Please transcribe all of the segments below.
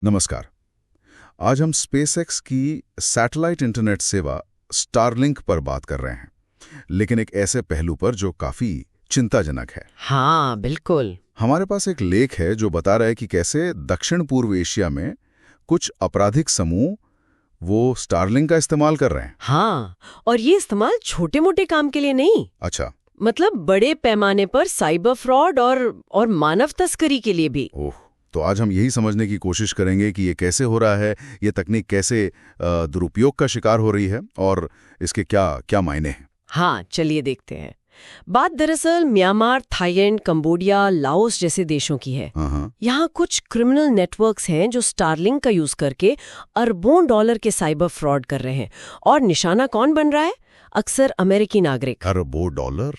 नमस्कार। आज हम स्पेसएक्स की सैटेलाइट इंटरनेट सेवा स्टारलिंक पर बात कर रहे हैं, लेकिन एक ऐसे पहलू पर जो काफी चिंताजनक है। हाँ बिल्कुल। हमारे पास एक लेख है जो बता रहा है कि कैसे दक्षिण पूर्व एशिया में कुछ आपराधिक समूह वो स्टारलिंक का इस्तेमाल कर रहे हैं। हाँ, और ये इस्तेमाल छोटे मोटे काम के लिए नहीं, अच्छा। मतलब बड़े पैमाने पर साइबर फ्रॉड और मानव तस्करी के लिए भी। ओह, तो आज हम यही समझने की कोशिश करेंगे कि ये कैसे हो रहा है, ये तकनीक कैसे दुरुपयोग का शिकार हो रही है और इसके क्या क्या मायने हैं। हाँ, चलिए देखते हैं। बात दरअसल म्यांमार, थाईलैंड, कंबोडिया, लाओस जैसे देशों की है। हाँ। यहाँ कुछ क्रिमिनल नेटवर्क्स हैं जो स्टारलिंक का यूज करके अरबों डॉलर के साइबर फ्रॉड कर रहे हैं। और निशाना कौन बन रहा है? अक्सर अमेरिकी नागरिक। अरबों डॉलर,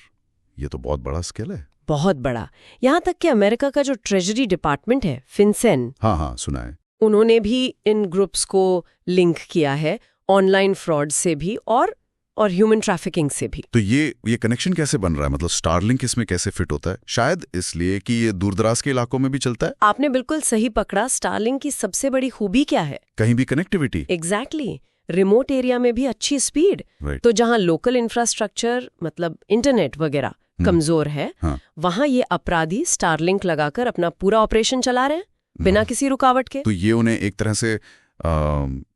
ये तो बहुत बड़ा स्केल है। बहुत बड़ा। यहाँ तक कि अमेरिका का जो ट्रेजरी डिपार्टमेंट है, फिनसेन, हाँ, सुना है। उन्होंने भी इन ग्रुप्स को लिंक किया है ऑनलाइन फ्रॉड से भी और ह्यूमन ट्रैफिकिंग से भी। तो ये कनेक्शन कैसे बन रहा है? मतलब स्टारलिंक इसमें कैसे फिट होता है? शायद इसलिए कि ये दूरदराज के इलाकों में भी चलता है। आपने बिल्कुल सही पकड़ा। स्टारलिंक की सबसे बड़ी खूबी क्या है? कहीं भी कनेक्टिविटी। एग्जैक्टली। रिमोट एरिया में भी अच्छी स्पीड। तो जहाँ लोकल इंफ्रास्ट्रक्चर मतलब इंटरनेट वगैरह कमजोर है, हाँ। वहाँ ये अपराधी स्टारलिंक लगाकर अपना पूरा ऑपरेशन चला रहे हैं बिना किसी रुकावट के। तो ये उन्हें एक तरह से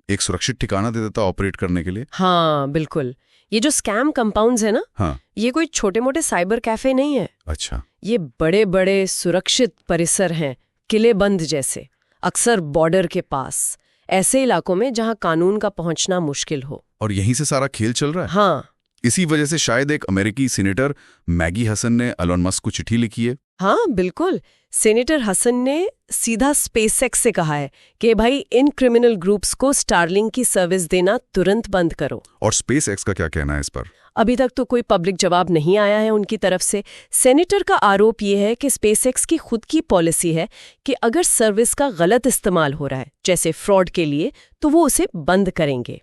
एक सुरक्षित ठिकाना दे देता ऑपरेट करने के लिए। हाँ बिल्कुल। ये जो स्कैम कंपाउंड्स है ना, हाँ। ये कोई छोटे मोटे साइबर कैफे नहीं है। अच्छा। ये बड़े बड़े सुरक्षित परिसर हैं, किले बंद जैसे, अक्सर बॉर्डर के पास, ऐसे इलाकों में जहाँ कानून का पहुंचना मुश्किल हो। और यहीं से सारा खेल चल रहा है। हाँ। इसी वजह से शायद एक अमेरिकी सीनेटर मैगी हसन ने एलन मस्क को चिट्ठी लिखी है। हाँ बिल्कुल। सेनेटर हसन ने सीधा स्पेसएक्स से कहा है कि भाई इन क्रिमिनल ग्रुप्स को स्टारलिंक की सर्विस देना तुरंत बंद करो। और स्पेसएक्स का क्या कहना है इस पर? अभी तक तो कोई पब्लिक जवाब नहीं आया है उनकी तरफ से। सेनेटर का आरोप ये है कि स्पेसएक्स की खुद की पॉलिसी है कि अगर सर्विस का गलत इस्तेमाल हो रहा है, जैसे फ्रॉड के लिए, तो वो उसे बंद करेंगे।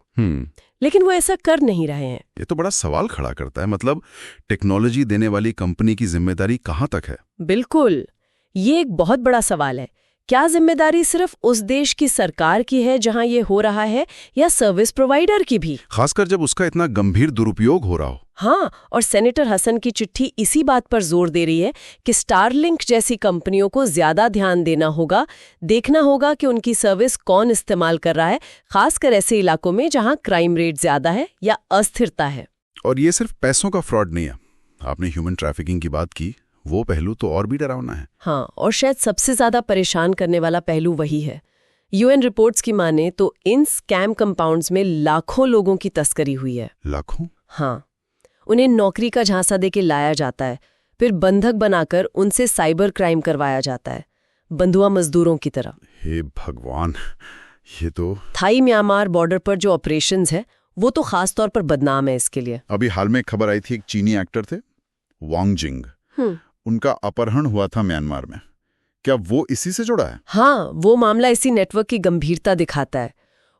लेकिन वो ऐसा कर नहीं रहे हैं। ये तो बड़ा सवाल खड़ा करता है। मतलब टेक्नोलॉजी देने वाली कंपनी की जिम्मेदारी कहाँ तक है? बिल्कुल, ये एक बहुत बड़ा सवाल है। क्या जिम्मेदारी सिर्फ उस देश की सरकार की है जहां ये हो रहा है, या सर्विस प्रोवाइडर की भी, खासकर जब उसका इतना गंभीर दुरुपयोग हो रहा हो? हाँ, और सेनेटर हसन की चिट्ठी इसी बात पर जोर दे रही है कि स्टारलिंक जैसी कंपनियों को ज्यादा ध्यान देना होगा, देखना होगा कि उनकी सर्विस कौन इस्तेमाल कर रहा है, खासकर ऐसे इलाकों में जहां क्राइम रेट ज्यादा है या अस्थिरता है। और ये सिर्फ पैसों का फ्रॉड नहीं है। आपने ह्यूमन ट्रैफिकिंग की बात की, वो पहलू तो और भी डरावना है। हाँ, और शायद सबसे ज्यादा परेशान करने वाला पहलू वही है। यूएन रिपोर्ट्स की माने तो इन स्कैम कंपाउंड्स में लाखों लोगों की तस्करी हुई है। लाखों? हाँ, उन्हें नौकरी का झांसा देके लाया जाता है, फिर बंधक बनाकर उनसे साइबर क्राइम करवाया जाता है, बंधुआ मजदूरों की तरह। हे भगवान, ये तो थाई म्यांमार बॉर्डर पर जो ऑपरेशंस है, वो तो खास तौर पर बदनाम है इसके लिए। अभी हाल में खबर आई थी, एक चीनी एक्टर थे, वांग जिंग, उनका अपहरण हुआ था म्यांमार में। क्या वो इसी से जुड़ा है? हाँ, वो मामला इसी नेटवर्क की गंभीरता दिखाता है।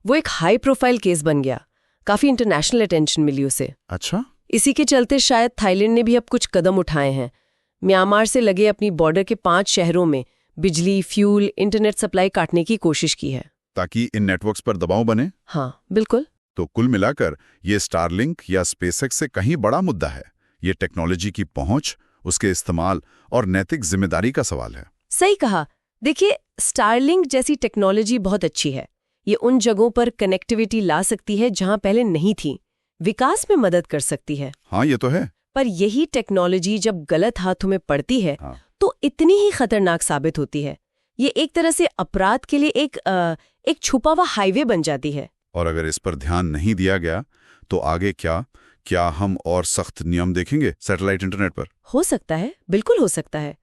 वो एक हाई प्रोफाइल केस बन गया, काफी इंटरनेशनल अटेंशन मिली उसे। अच्छा। इसी के चलते शायद थाईलैंड ने भी अब कुछ कदम उठाए हैं। म्यांमार से लगे अपनी बॉर्डर के 5 शहरों में बिजली, फ्यूल, इंटरनेट सप्लाई काटने की कोशिश की है, ताकि इन नेटवर्क्स पर दबाव बने। हाँ बिल्कुल। तो कुल मिलाकर ये स्टारलिंक या स्पेसएक्स से कहीं बड़ा मुद्दा है। ये टेक्नोलॉजी की पहुंच, उसके इस्तेमाल और नैतिक जिम्मेदारी का सवाल है। सही कहा। देखिए, स्टारलिंक जैसी टेक्नोलॉजी बहुत अच्छी है। ये उन जगहों पर कनेक्टिविटी ला सकती है जहां पहले नहीं थी, विकास में मदद कर सकती है। हाँ, ये तो है। पर यही टेक्नोलॉजी जब गलत हाथों में पड़ती है, तो इतनी ही खतरनाक साबित होती है। ये एक तरह से अपराध के लिए एक छुपा हुआ हाईवे बन जाती है। और अगर इस पर ध्यान नहीं दिया गया तो आगे क्या हम और सख्त नियम देखेंगे सैटेलाइट इंटरनेट पर? हो सकता है, बिल्कुल हो सकता है।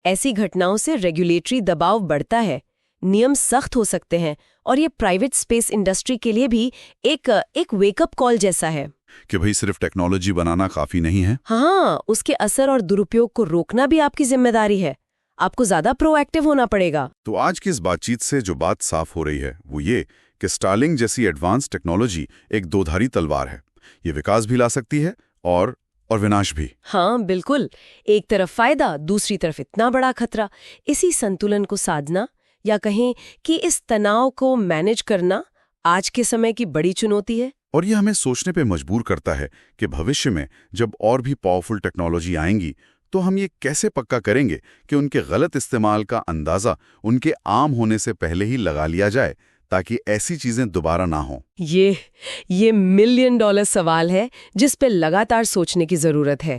ऐसी घटनाओं से रेगुलेटरी दबाव बढ़ता है, नियम सख्त हो सकते हैं, और ये प्राइवेट स्पेस इंडस्ट्री के लिए भी एक वेकअप कॉल जैसा है कि भाई सिर्फ टेक्नोलॉजी बनाना काफी नहीं है। हाँ, उसके असर और दुरुपयोग को रोकना भी आपकी जिम्मेदारी है। आपको ज्यादा प्रोएक्टिव होना पड़ेगा। तो आज की इस बातचीत से जो बात साफ हो रही है वो ये कि स्टारलिंक जैसी एडवांस टेक्नोलॉजी एक दोधारी तलवार है। ये विकास भी ला सकती है और विनाश भी। हाँ बिल्कुल। एक तरफ फायदा, दूसरी तरफ इतना बड़ा खतरा। इसी संतुलन को साधना, या कहें कि इस तनाव को मैनेज करना आज के समय की बड़ी चुनौती है। और ये हमें सोचने पे मजबूर करता है कि भविष्य में जब और भी पावरफुल टेक्नोलॉजी आएंगी तो हम ये कैसे पक्का करेंगे कि उनके गलत इस्तेमाल का अंदाजा उनके आम होने से पहले ही लगा लिया जाए, ताकि ऐसी चीजें दोबारा ना हो। ये $1 मिलियन सवाल है जिस पे लगातार सोचने की जरूरत है।